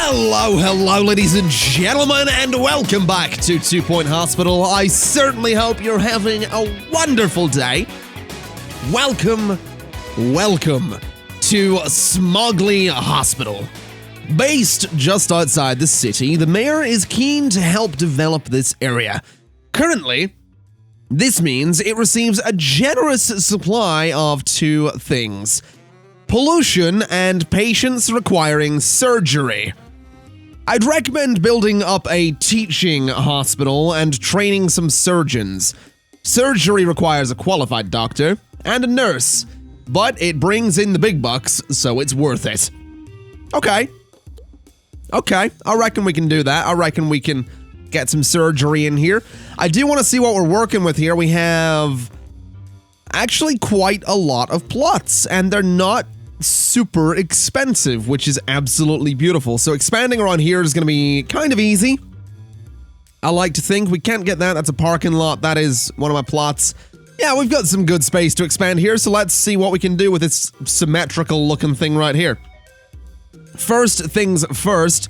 Hello, ladies and gentlemen, and welcome back to 2 Point Hospital. I certainly hope you're having a wonderful day. Welcome to SMOGLEY Hospital. Based just outside the city, the mayor is keen to help develop this area. Currently, this means it receives a generous supply of two things: pollution and patients requiring surgery. I'd recommend building up a teaching hospital and training some surgeons. Surgery requires a qualified doctor and a nurse, but it brings in the big bucks, so it's worth it. Okay, I reckon we can do that. I reckon we can get some surgery in here. I do want to see what we're working with here. We have actually quite a lot of plots, and they're not super expensive, which is absolutely beautiful. So expanding around here is going to be kind of easy. I like to think. We can't get that. That's a parking lot. That is one of my plots. Yeah, we've got some good space to expand here, so let's see what we can do with this symmetrical looking thing right here. First things first,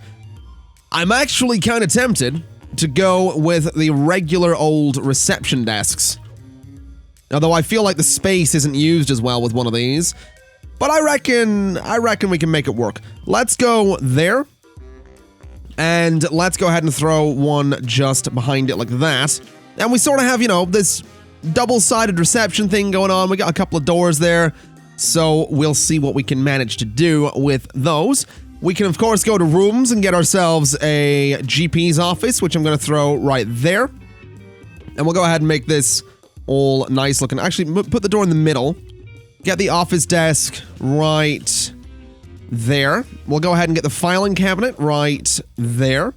I'm actually kind of tempted to go with the regular old reception desks. Although I feel like the space isn't used as well with one of these. But I reckon we can make it work. Let's go there. And let's go ahead and throw one just behind it like that. And we sort of have, you know, this double-sided reception thing going on. We got a couple of doors there. So we'll see what we can manage to do with those. We can, of course, go to rooms and get ourselves a GP's office, which I'm going to throw right there. And we'll go ahead and make this all nice looking. Actually, put the door in the middle. Get the office desk right there. We'll go ahead and get the filing cabinet right there.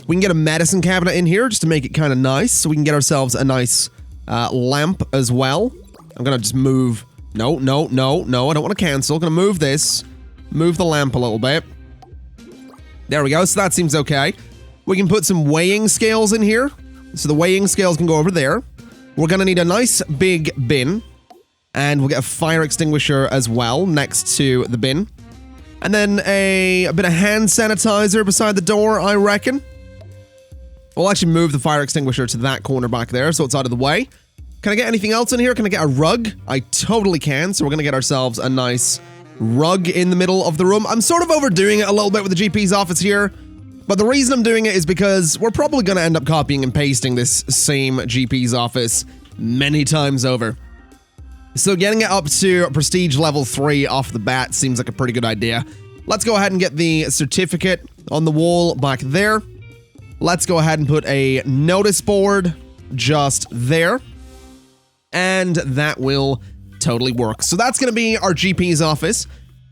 We can get a medicine cabinet in here just to make it kind of nice, so we can get ourselves a nice lamp as well. I'm gonna just move. No, I don't want to cancel. I'm gonna move this. Move the lamp a little bit. There we go, so that seems okay. We can put some weighing scales in here. So the weighing scales can go over there. We're gonna need a nice big bin. And we'll get a fire extinguisher as well next to the bin. And then a bit of hand sanitizer beside the door, I reckon. We'll actually move the fire extinguisher to that corner back there so it's out of the way. Can I get anything else in here? Can I get a rug? I totally can. So we're going to get ourselves a nice rug in the middle of the room. I'm sort of overdoing it a little bit with the GP's office here. But the reason I'm doing it is because we're probably going to end up copying and pasting this same GP's office many times over. So getting it up to prestige level 3 off the bat seems like a pretty good idea. Let's go ahead and get the certificate on the wall back there. Let's go ahead and put a notice board just there. And that will totally work. So that's going to be our GP's office.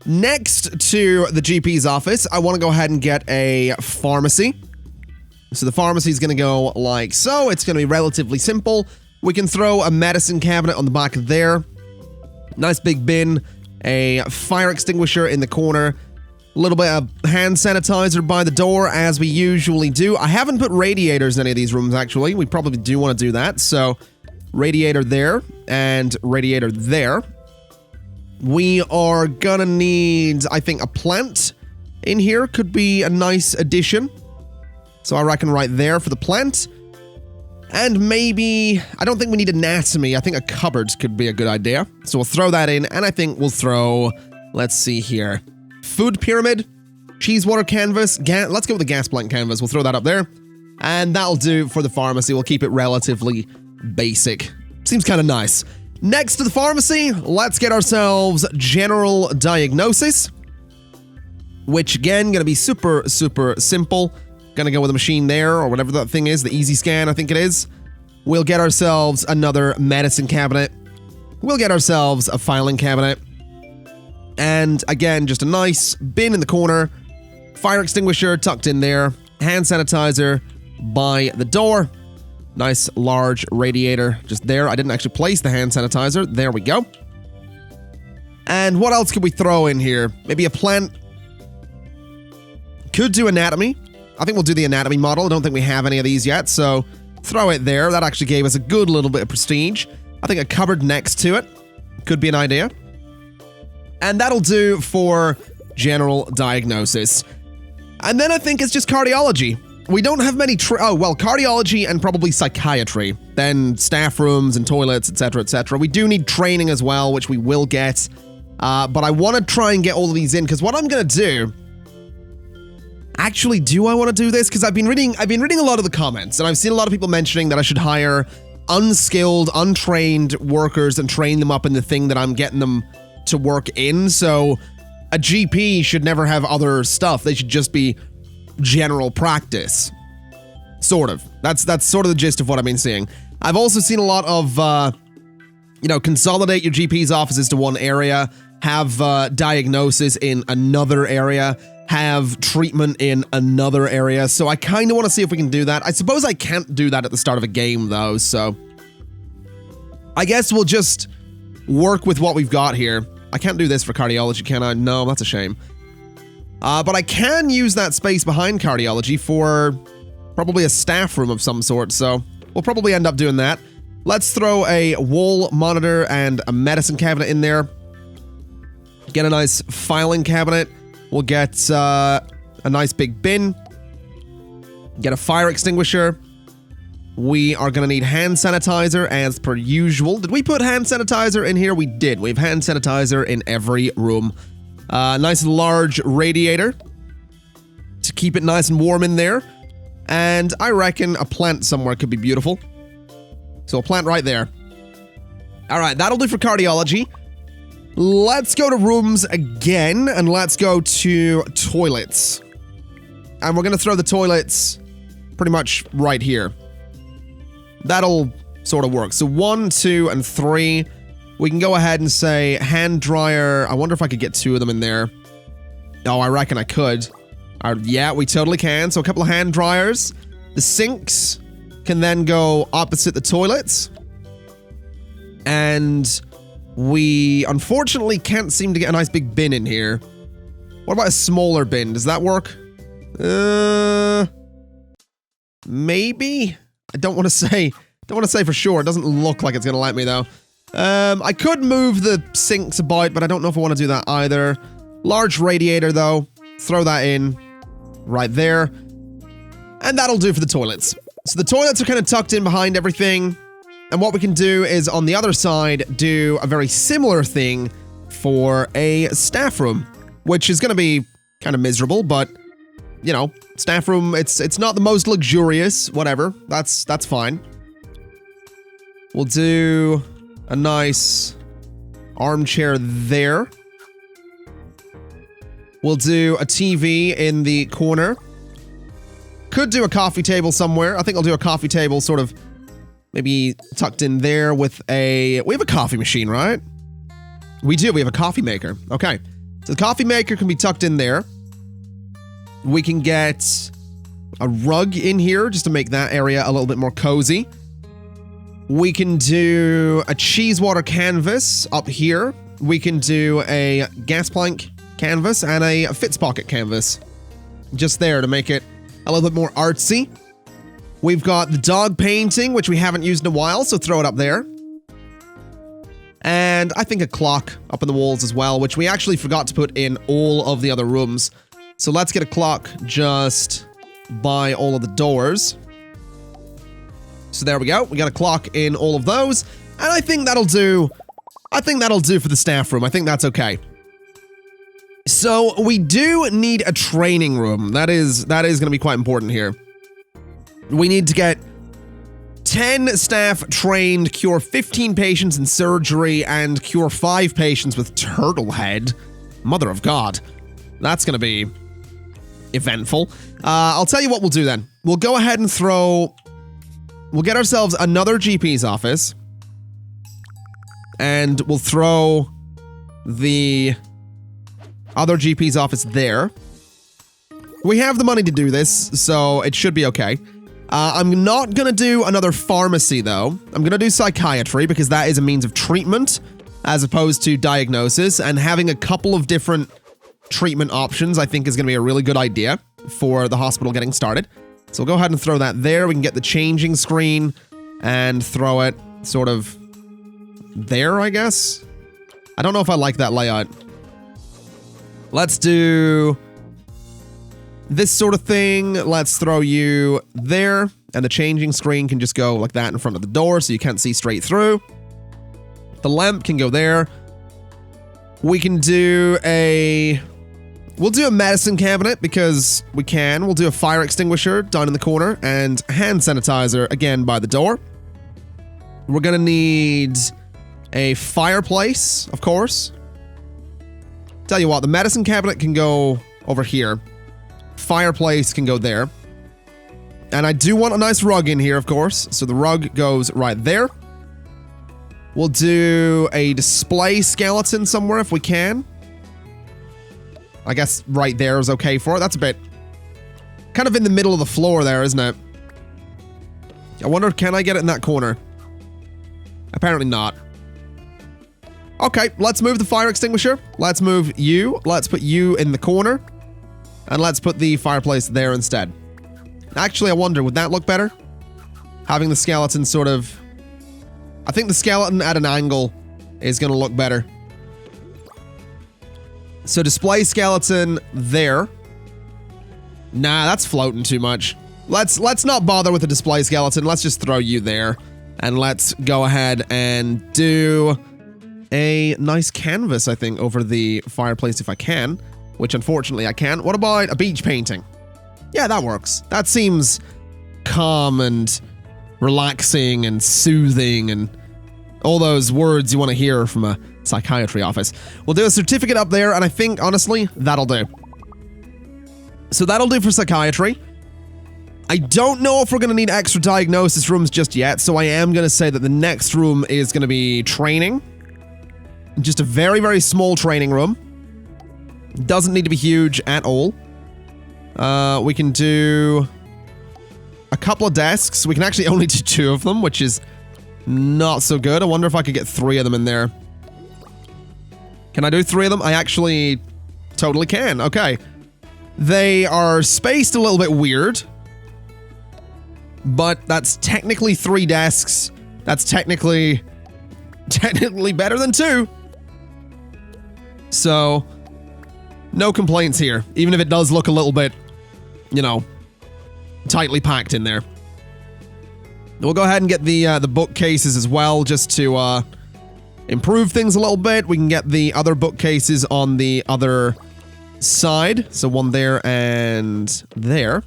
Next to the GP's office, I want to go ahead and get a pharmacy. So the pharmacy is going to go like so. It's going to be relatively simple. We can throw a medicine cabinet on the back there. Nice big bin. A fire extinguisher in the corner. A little bit of hand sanitizer by the door, as we usually do. I haven't put radiators in any of these rooms, actually. We probably do want to do that. So, radiator there and radiator there. We are gonna need, I think, a plant in here. Could be a nice addition. So I reckon right there for the plant. And maybe, I don't think we need anatomy. I think a cupboard could be a good idea. So we'll throw that in, and I think we'll throw, let's see here, food pyramid, cheese water canvas, let's go with the gas blank canvas. We'll throw that up there. And that'll do for the pharmacy. We'll keep it relatively basic. Seems kind of nice. Next to the pharmacy, let's get ourselves general diagnosis. Which again, gonna be super simple. Gonna go with a machine there, or whatever that thing is, the easy scan, I think it is. We'll get ourselves another medicine cabinet. We'll get ourselves a filing cabinet. And again, just a nice bin in the corner. Fire extinguisher tucked in there. Hand sanitizer by the door. Nice large radiator just there. I didn't actually place the hand sanitizer. There we go. And what else could we throw in here? Maybe a plant. Could do anatomy. I think we'll do the anatomy model. I don't think we have any of these yet, so throw it there. That actually gave us a good little bit of prestige. I think a cupboard next to it could be an idea. And that'll do for general diagnosis. And then I think it's just cardiology. We don't have many cardiology and probably psychiatry. Then staff rooms and toilets, etc., etc. We do need training as well, which we will get. But I want to try and get all of these in, because what I'm going to do... Actually, do I want to do this? Because I've been reading a lot of the comments, and I've seen a lot of people mentioning that I should hire unskilled, untrained workers and train them up in the thing that I'm getting them to work in. So a GP should never have other stuff. They should just be general practice. Sort of. That's sort of the gist of what I've been seeing. I've also seen a lot of, consolidate your GP's offices to one area, have diagnosis in another area, have treatment in another area. So I kind of want to see if we can do that. I suppose I can't do that at the start of a game, though, so I guess we'll just work with what we've got here. I can't do this for cardiology, can I? No, that's a shame. But I can use that space behind cardiology for probably a staff room of some sort, so we'll probably end up doing that. Let's throw a wall monitor and a medicine cabinet in there. Get a nice filing cabinet. We'll get a nice big bin. Get a fire extinguisher. We are going to need hand sanitizer as per usual. Did we put hand sanitizer in here? We did. We have hand sanitizer in every room. Nice large radiator to keep it nice and warm in there. And I reckon a plant somewhere could be beautiful. So a plant right there. All right, that'll do for cardiology. Let's go to rooms again, and let's go to toilets. And we're going to throw the toilets pretty much right here. That'll sort of work. So 1, 2, and 3. We can go ahead and say hand dryer. I wonder if I could get 2 of them in there. Oh, I reckon I could. Yeah, we totally can. So a couple of hand dryers. The sinks can then go opposite the toilets. And we unfortunately can't seem to get a nice big bin in here. What about a smaller bin? Does that work? Maybe? I don't want to say for sure. It doesn't look like it's going to let me, though. I could move the sinks about, but I don't know if I want to do that either. Large radiator, though. Throw that in right there. And that'll do for the toilets. So the toilets are kind of tucked in behind everything. And what we can do is, on the other side, do a very similar thing for a staff room, which is going to be kind of miserable, but, you know, staff room, it's not the most luxurious, whatever. That's fine. We'll do a nice armchair there. We'll do a TV in the corner. Could do a coffee table somewhere. I think I'll do a coffee table sort of maybe tucked in there with a... We have a coffee machine, right? We do. We have a coffee maker. Okay. So the coffee maker can be tucked in there. We can get a rug in here just to make that area a little bit more cozy. We can do a cheese water canvas up here. We can do a gas plank canvas and a Fitzpocket canvas just there to make it a little bit more artsy. We've got the dog painting, which we haven't used in a while, so throw it up there. And I think a clock up in the walls as well, which we actually forgot to put in all of the other rooms. So let's get a clock just by all of the doors. So there we go. We got a clock in all of those. And I think that'll do. I think that'll do for the staff room. I think that's okay. So we do need a training room. That is going to be quite important here. We need to get 10 staff trained, cure 15 patients in surgery, and cure 5 patients with turtle head. Mother of God. That's going to be eventful. I'll tell you what we'll do then. We'll go ahead and throw... We'll get ourselves another GP's office. And we'll throw the other GP's office there. We have the money to do this, so it should be okay. I'm not going to do another pharmacy, though. I'm going to do psychiatry, because that is a means of treatment, as opposed to diagnosis, and having a couple of different treatment options, I think, is going to be a really good idea for the hospital getting started. So we'll go ahead and throw that there. We can get the changing screen and throw it sort of there, I guess. I don't know if I like that layout. Let's do this sort of thing, let's throw you there. And the changing screen can just go like that in front of the door so you can't see straight through. The lamp can go there. We can do a... We'll do a medicine cabinet because we can. We'll do a fire extinguisher down in the corner and hand sanitizer again by the door. We're gonna need a fireplace, of course. Tell you what, the medicine cabinet can go over here. Fireplace can go there. And I do want a nice rug in here, of course. So the rug goes right there. We'll do a display skeleton somewhere if we can. I guess right there is okay for it. That's a bit kind of in the middle of the floor there, isn't it? I wonder, can I get it in that corner? Apparently not. Okay, let's move the fire extinguisher. Let's move you. Let's put you in the corner. And let's put the fireplace there instead. Actually, I wonder, would that look better? Having the skeleton sort of... I think the skeleton at an angle is going to look better. So display skeleton there. Nah, that's floating too much. Let's not bother with the display skeleton. Let's just throw you there. And let's go ahead and do a nice canvas, I think, over the fireplace if I can. Which unfortunately I can't. What about a beach painting? Yeah, that works. That seems calm and relaxing and soothing and all those words you want to hear from a psychiatry office. We'll do a certificate up there, and I think, honestly, that'll do. So that'll do for psychiatry. I don't know if we're going to need extra diagnosis rooms just yet, so I am going to say that the next room is going to be training. Just a very, very small training room. Doesn't need to be huge at all. We can do a couple of desks. We can actually only do 2 of them, which is not so good. I wonder if I could get 3 of them in there. Can I do 3 of them? I actually totally can. Okay. They are spaced a little bit weird, but that's technically 3 desks. That's technically better than 2. So, no complaints here, even if it does look a little bit, you know, tightly packed in there. We'll go ahead and get the bookcases as well, just to improve things a little bit. We can get the other bookcases on the other side. So one there and there.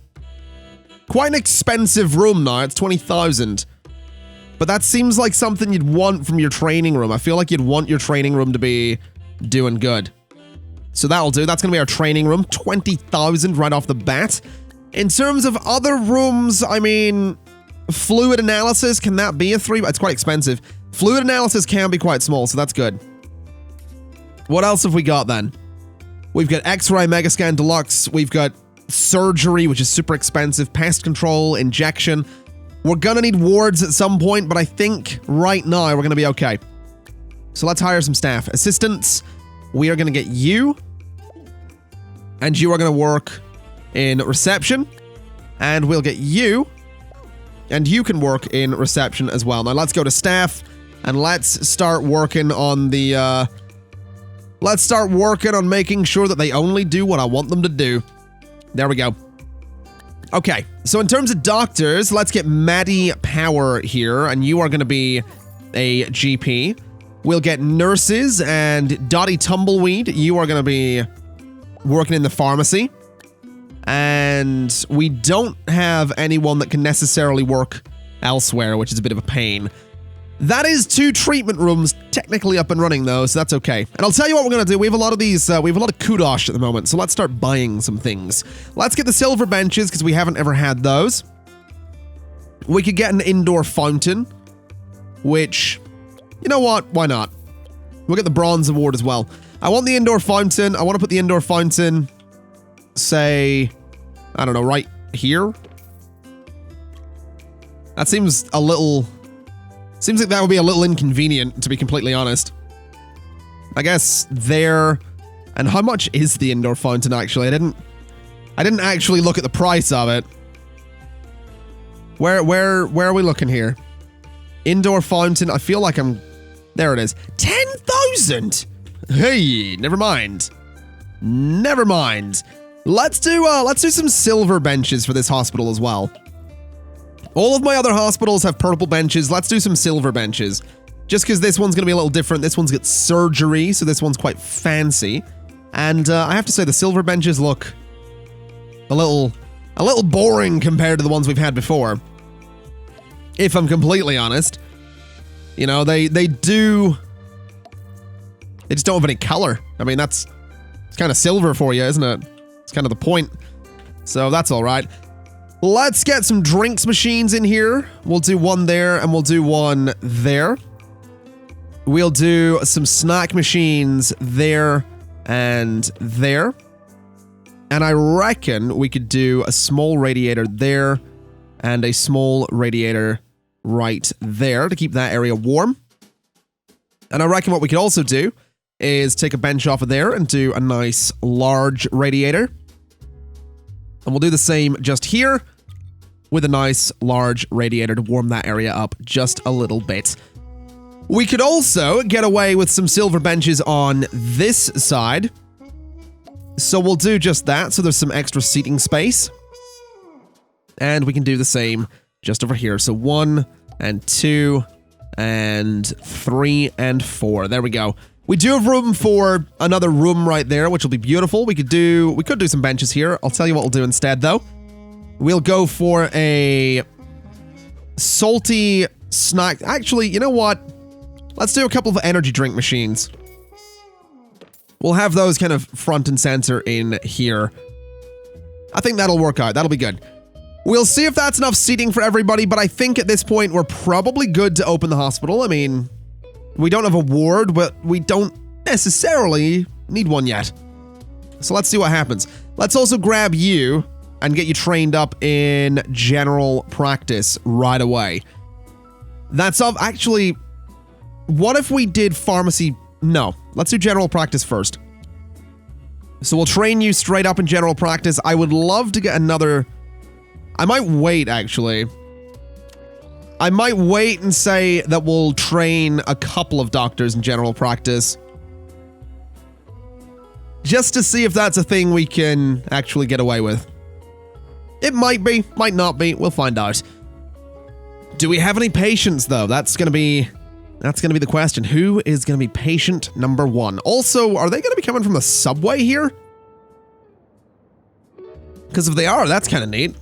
Quite an expensive room now. It's 20,000. But that seems like something you'd want from your training room. I feel like you'd want your training room to be doing good. So that'll do. That's going to be our training room. 20,000 right off the bat. In terms of other rooms, I mean, fluid analysis, can that be a 3? It's quite expensive. Fluid analysis can be quite small, so that's good. What else have we got then? We've got X-ray, Megascan Deluxe. We've got surgery, which is super expensive. Pest control, injection. We're going to need wards at some point, but I think right now we're going to be okay. So let's hire some staff. Assistants, we are going to get you. And you are going to work in reception. And we'll get you. And you can work in reception as well. Now let's go to staff. And let's start working on the, let's start working on making sure that they only do what I want them to do. There we go. Okay, so in terms of doctors, let's get Maddie Power here, and you are going to be a GP. We'll get nurses, and Dottie Tumbleweed, you are going to be working in the pharmacy. And we don't have anyone that can necessarily work elsewhere, which is a bit of a pain. That is 2 treatment rooms technically up and running though, so that's okay. And I'll tell you what we're going to do. We have a lot of these, we have a lot of kudosh at the moment, so let's start buying some things. Let's get the silver benches, because we haven't ever had those. We could get an indoor fountain, which, you know what, why not? We'll get the bronze award as well. I want the indoor fountain. I want to put the indoor fountain, say, I don't know, right here? That seems a little... Seems like that would be a little inconvenient, to be completely honest. I guess there... And how much is the indoor fountain, actually? I didn't actually look at the price of it. Where are we looking here? Indoor fountain, I feel like I'm... There it is. 10,000! Hey, never mind. Never mind. Let's do some silver benches for this hospital as well. All of my other hospitals have purple benches. Let's do some silver benches. Just because this one's going to be a little different. This one's got surgery, so this one's quite fancy. And I have to say the silver benches look a little boring compared to the ones we've had before. If I'm completely honest. You know, they just don't have any color. I mean, it's kind of silver for you, isn't it? It's kind of the point. So that's all right. Let's get some drinks machines in here. We'll do one there and we'll do one there. We'll do some snack machines there and there. And I reckon we could do a small radiator there and a small radiator right there to keep that area warm. And I reckon what we could also do is take a bench off of there and do a nice large radiator. And we'll do the same just here with a nice large radiator to warm that area up just a little bit. We could also get away with some silver benches on this side. So we'll do just that, so there's some extra seating space. And we can do the same just over here. So 1 and 2 and 3 and 4. There we go. We do have room for another room right there, which will be beautiful. We could do some benches here. I'll tell you what we'll do instead, though. We'll go for a salty snack. Actually, you know what? Let's do a couple of energy drink machines. We'll have those kind of front and center in here. I think that'll work out. That'll be good. We'll see if that's enough seating for everybody, but I think at this point we're probably good to open the hospital. I mean, we don't have a ward, but we don't necessarily need one yet. So let's see what happens. Let's also grab you and get you trained up in general practice right away. That's all. Actually, what if we did pharmacy? No, let's do general practice first. So we'll train you straight up in general practice. I would love to get another... I might wait, actually. I might wait and say that we'll train a couple of doctors in general practice. Just to see if that's a thing we can actually get away with. It might be, might not be. We'll find out. Do we have any patients, though? That's gonna be the question. Who is gonna be patient number 1? Also, are they gonna be coming from the subway here? Because if they are, that's kind of neat.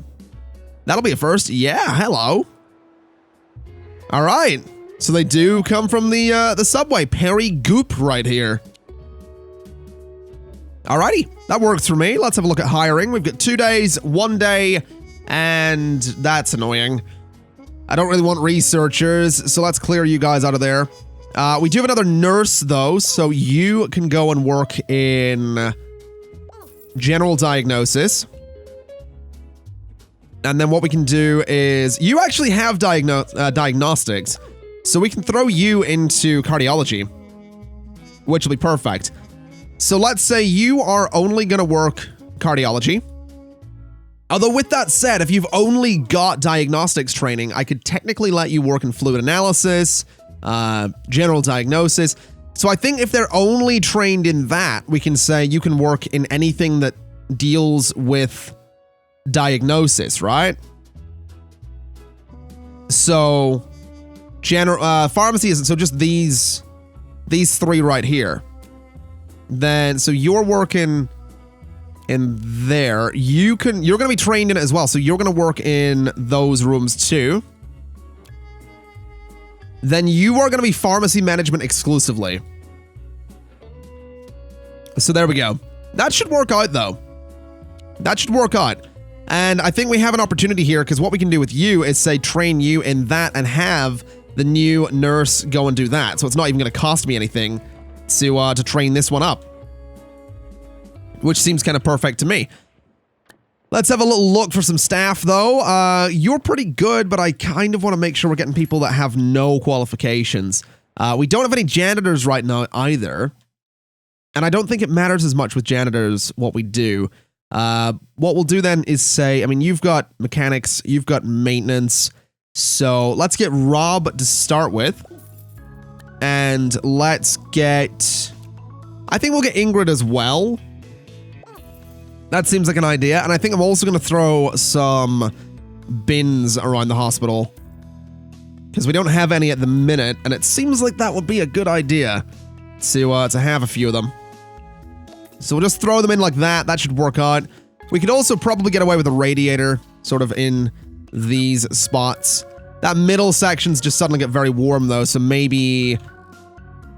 That'll be a first. Yeah, hello. All right. So they do come from the subway. Perry Goop right here. Alrighty, that works for me. Let's have a look at hiring. We've got 2 days, 1 day, and that's annoying. I don't really want researchers, so let's clear you guys out of there. We do have another nurse, though, so you can go and work in general diagnosis. And then what we can do is, you actually have diagnostics, so we can throw you into cardiology, which will be perfect. So let's say you are only going to work cardiology. Although with that said, if you've only got diagnostics training, I could technically let you work in fluid analysis, general diagnosis. So I think if they're only trained in that, we can say you can work in anything that deals with diagnosis, right? So general pharmacy isn't, so just these 3 right here. Then so you're working in there. You're going to be trained in it as well, so you're going to work in those rooms too. Then you are going to be pharmacy management exclusively. So there we go. That should work out, though. That should work out. And I think we have an opportunity here, because what we can do with you is say train you in that and have the new nurse go and do that. So it's not even going to cost me anything to train this one up, which seems kind of perfect to me. Let's have a little look for some staff, though. You're pretty good, but I kind of want to make sure we're getting people that have no qualifications. We don't have any janitors right now either, and I don't think it matters as much with janitors what we do. What we'll do then is say, I mean, you've got mechanics, you've got maintenance, so let's get Rob to start with. And let's get... I think we'll get Ingrid as well. That seems like an idea. And I think I'm also going to throw some bins around the hospital. Because we don't have any at the minute, and it seems like that would be a good idea to have a few of them. So we'll just throw them in like that. That should work out. We could also probably get away with a radiator sort of in these spots. That middle section's just suddenly get very warm though, so maybe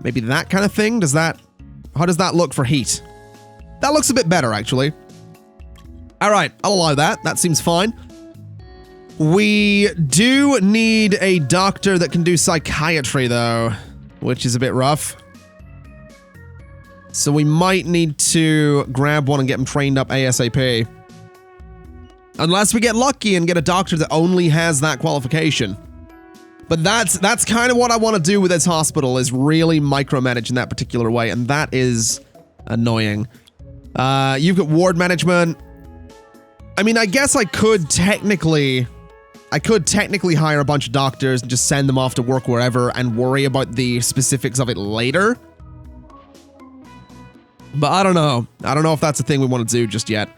that kind of thing. How does that look for heat? That looks a bit better actually. All right, I'll allow that. That seems fine. We do need a doctor that can do psychiatry though, which is a bit rough. So we might need to grab one and get him trained up ASAP. Unless we get lucky and get a doctor that only has that qualification. But that's kind of what I want to do with this hospital, is really micromanage in that particular way, and that is annoying. You've got ward management. I mean, I guess I could technically hire a bunch of doctors and just send them off to work wherever and worry about the specifics of it later. But I don't know. I don't know if that's a thing we want to do just yet.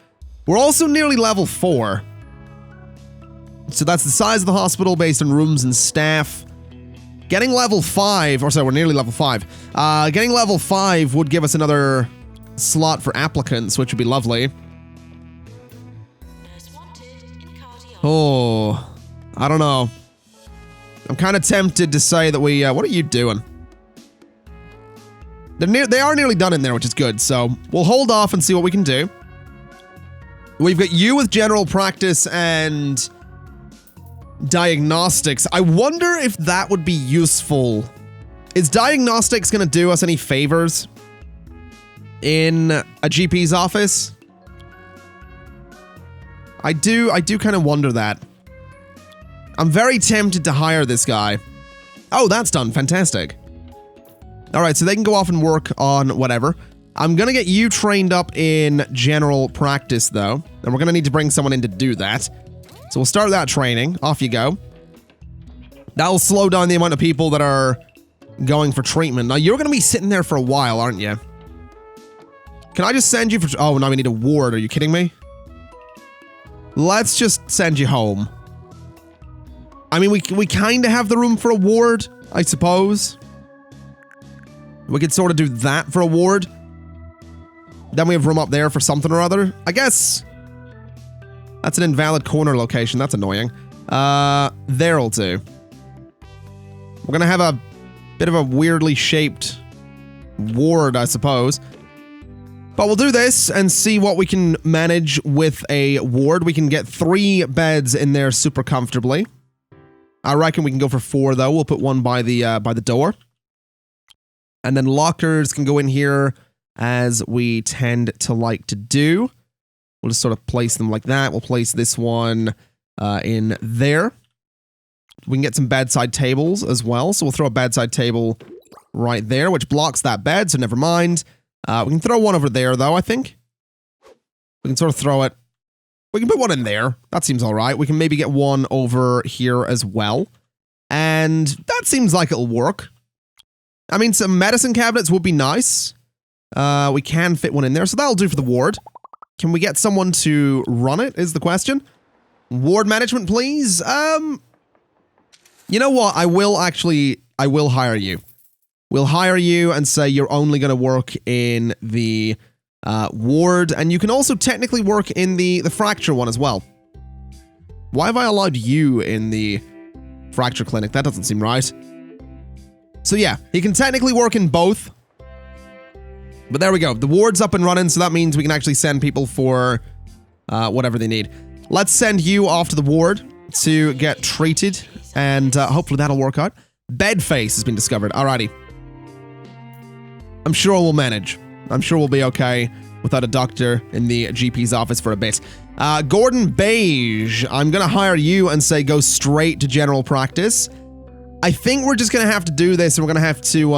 We're also nearly level 4. So that's the size of the hospital based on rooms and staff. Getting level 5, or sorry, we're nearly level 5. Getting level 5 would give us another slot for applicants, which would be lovely. Oh, I don't know. I'm kind of tempted to say that we, what are you doing? They are nearly done in there, which is good, so we'll hold off and see what we can do. We've got you with general practice and diagnostics. I wonder if that would be useful. Is diagnostics going to do us any favors in a GP's office? I do kind of wonder that. I'm very tempted to hire this guy. Oh, that's done. Fantastic. All right, so they can go off and work on whatever. I'm going to get you trained up in general practice, though. And we're going to need to bring someone in to do that. So we'll start that training. Off you go. That'll slow down the amount of people that are going for treatment. Now, you're going to be sitting there for a while, aren't you? Can I just send you for... Oh, now we need a ward. Are you kidding me? Let's just send you home. I mean, we kind of have the room for a ward, I suppose. We could sort of do that for a ward. Then we have room up there for something or other. I guess that's an invalid corner location. That's annoying. There'll do. We're going to have a bit of a weirdly shaped ward, I suppose. But we'll do this and see what we can manage with a ward. We can get 3 beds in there super comfortably. I reckon we can go for 4, though. We'll put one by the door. And then lockers can go in here, as we tend to like to do. We'll just sort of place them like that. We'll place this one in there. We can get some bedside tables as well. So we'll throw a bedside table right there, which blocks that bed, so never mind. We can throw one over there, though, I think. We can sort of throw it. We can put one in there. That seems all right. We can maybe get one over here as well. And that seems like it'll work. I mean, some medicine cabinets would be nice. We can fit one in there, so that'll do for the ward. Can we get someone to run it, is the question. Ward management, please. You know what? I will hire you. We'll hire you and say you're only going to work in the ward, and you can also technically work in the fracture one as well. Why have I allowed you in the fracture clinic? That doesn't seem right. So yeah, he can technically work in both. But there we go. The ward's up and running, so that means we can actually send people for whatever they need. Let's send you off to the ward to get treated, and hopefully that'll work out. Bed face has been discovered. Alrighty. I'm sure we'll manage. I'm sure we'll be okay without a doctor in the GP's office for a bit. Gordon Beige, I'm going to hire you and say go straight to general practice. I think we're just going to have to do this, and we're going to have to,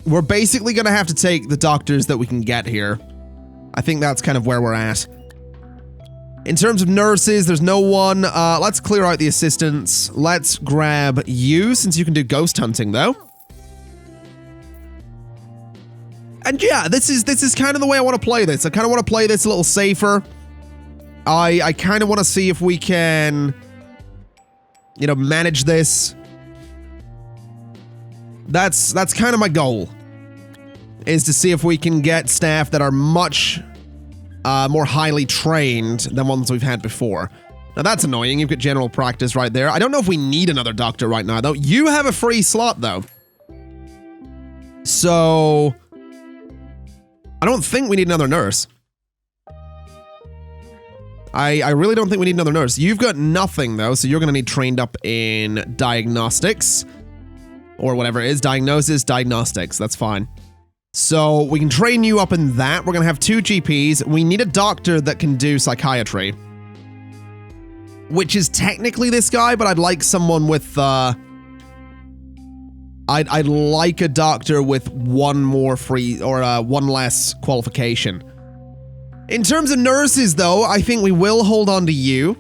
we're basically going to have to take the doctors that we can get here. I think that's kind of where we're at. In terms of nurses, there's no one. Let's clear out the assistants. Let's grab you, since you can do ghost hunting, though. And yeah, this is kind of the way I want to play this. I kind of want to play this a little safer. I kind of want to see if we can, you know, manage this. That's kind of my goal, is to see if we can get staff that are much more highly trained than ones we've had before. Now that's annoying. You've got general practice right there. I don't know if we need another doctor right now, though. You have a free slot, though. So I don't think we need another nurse. I really don't think we need another nurse. You've got nothing, though, so you're going to need trained up in diagnostics. Or whatever it is. Diagnosis, diagnostics. That's fine. So we can train you up in that. We're going to have 2 GPs. We need a doctor that can do psychiatry. Which is technically this guy, but I'd like someone with... I'd like a doctor with one more free... or one less qualification. In terms of nurses, though, I think we will hold on to you.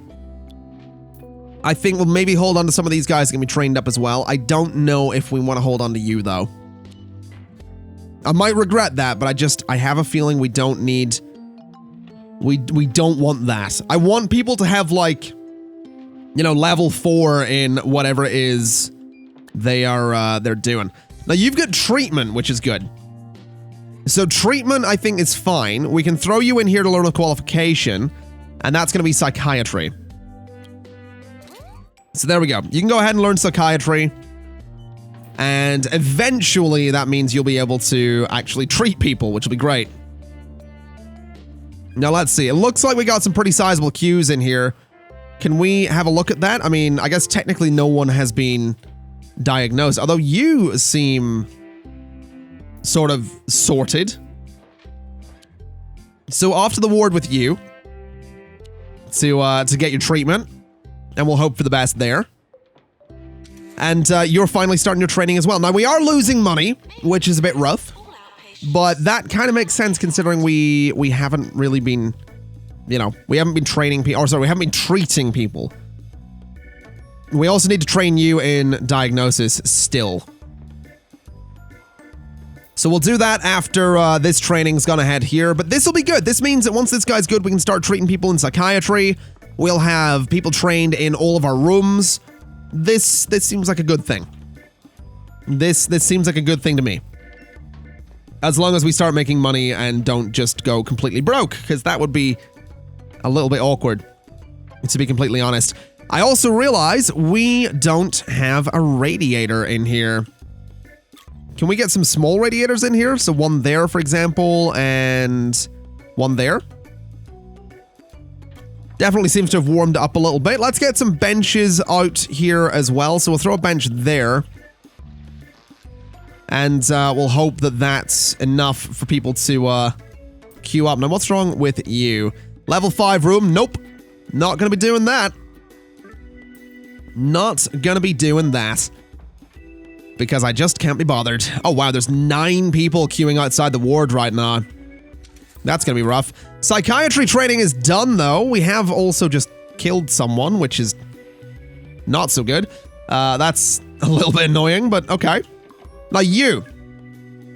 I think we'll maybe hold on to some of these guys who can be trained up as well. I don't know if we want to hold on to you, though. I might regret that, but I have a feeling we don't need... We don't want that. I want people to have, like, you know, level 4 in whatever it is they're doing. Now, you've got treatment, which is good. So treatment, I think, is fine. We can throw you in here to learn a qualification, and that's going to be psychiatry. So there we go. You can go ahead and learn psychiatry, and eventually that means you'll be able to actually treat people, which will be great. Now let's see. It looks like we got some pretty sizable queues in here. Can we have a look at that? I mean, I guess technically no one has been diagnosed, although you seem sort of sorted. So off to the ward with you to get your treatment, and we'll hope for the best there. And you're finally starting your training as well. Now we are losing money, which is a bit rough, but that kind of makes sense considering we haven't really been, you know, we haven't been training people, or sorry, we haven't been treating people. We also need to train you in diagnosis still. So we'll do that after this training's gone ahead here, but this will be good. This means that once this guy's good, we can start treating people in psychiatry. We'll have people trained in all of our rooms. This seems like a good thing. This seems like a good thing to me. As long as we start making money and don't just go completely broke, because that would be a little bit awkward, to be completely honest. I also realize we don't have a radiator in here. Can we get some small radiators in here? So one there, for example, and one there. Definitely seems to have warmed up a little bit. Let's get some benches out here as well. So we'll throw a bench there. And we'll hope that that's enough for people to queue up. Now, what's wrong with you? Level 5 room? Nope. Not going to be doing that. Not going to be doing that. Because I just can't be bothered. Oh, wow, there's 9 people queuing outside the ward right now. That's going to be rough. Psychiatry training is done, though. We have also just killed someone, which is not so good. That's a little bit annoying, but okay. Now, you.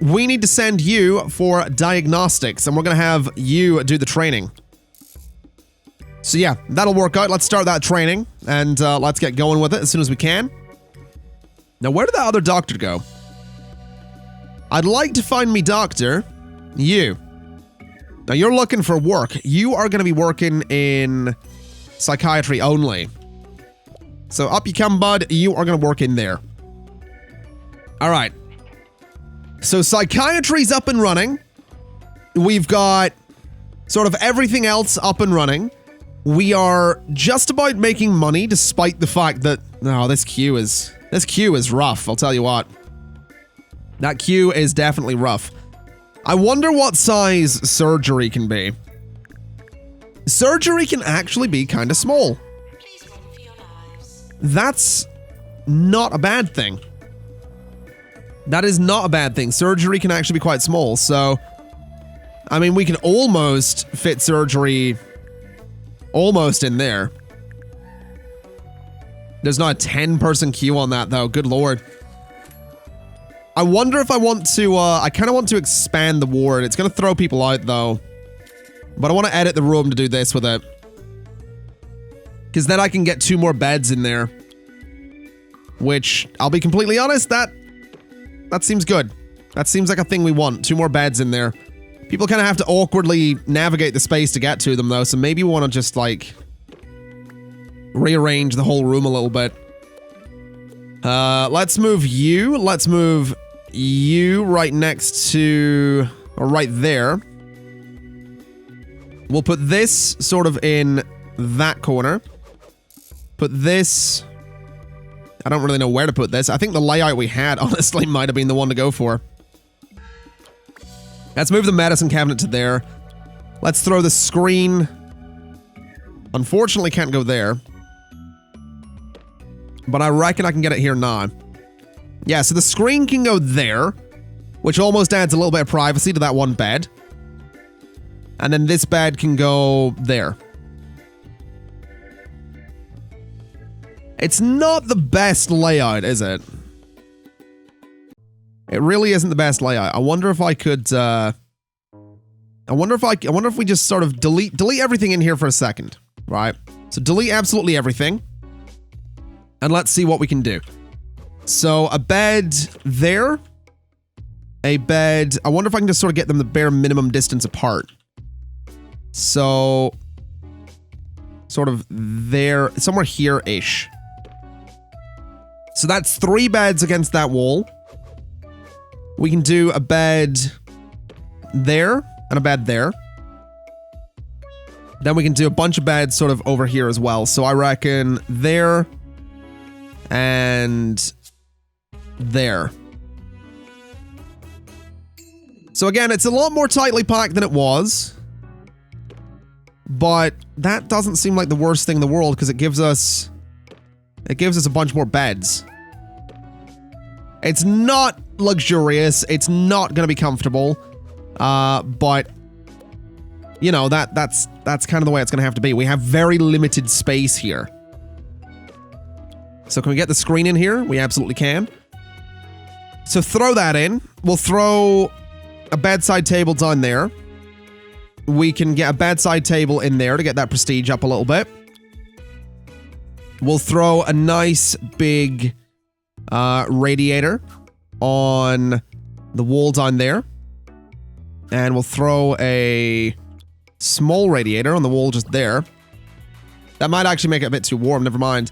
We need to send you for diagnostics, and we're going to have you do the training. So, yeah, that'll work out. Let's start that training, and let's get going with it as soon as we can. Now, where did that other doctor go? I'd like to find me doctor. You. Now, you're looking for work. You are going to be working in psychiatry only. So, up you come, bud. You are going to work in there. All right. So, psychiatry's up and running. We've got sort of everything else up and running. We are just about making money, despite the fact that... No, this queue is rough, I'll tell you what. That queue is definitely rough. I wonder what size surgery can be. Surgery can actually be kind of small. That's not a bad thing. That is not a bad thing. Surgery can actually be quite small, so... I mean, we can almost fit surgery almost in there. There's not a 10-person queue on that, though. Good lord. I wonder if I want to, I kind of want to expand the ward. It's going to throw people out, though. But I want to edit the room to do this with it. Because then I can get 2 more beds in there. Which, I'll be completely honest, that seems good. That seems like a thing we want. 2 more beds in there. People kind of have to awkwardly navigate the space to get to them, though. So maybe we want to just, like, rearrange the whole room a little bit. Let's move you. Let's move you right next to, or right there. We'll put this sort of in that corner. Put this, I don't really know where to put this. I think the layout we had, honestly, might have been the one to go for. Let's move the medicine cabinet to there. Let's throw the screen. Unfortunately, can't go there. But I reckon I can get it here now. Yeah, so the screen can go there, which almost adds a little bit of privacy to that one bed. And then this bed can go there. It's not the best layout, is it? It really isn't the best layout. I wonder if I could, I wonder if we just sort of delete everything in here for a second, right? So delete absolutely everything. And let's see what we can do. So a bed there. A bed, I wonder if I can just sort of get them the bare minimum distance apart. So sort of there, somewhere here-ish. So that's 3 beds against that wall. We can do a bed there and a bed there. Then we can do a bunch of beds sort of over here as well. So I reckon there and there. So again, it's a lot more tightly packed than it was. But that doesn't seem like the worst thing in the world because it gives us a bunch more beds. It's not luxurious. It's not going to be comfortable. But you know, that's kind of the way it's going to have to be. We have very limited space here. So can we get the screen in here? We absolutely can. So throw that in. We'll throw a bedside table down there. We can get a bedside table in there to get that prestige up a little bit. We'll throw a nice big radiator on the wall down there. And we'll throw a small radiator on the wall just there. That might actually make it a bit too warm, never mind.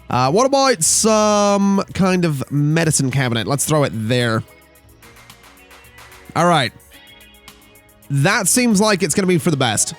What about some kind of medicine cabinet? Let's throw it there. All right. That seems like it's going to be for the best.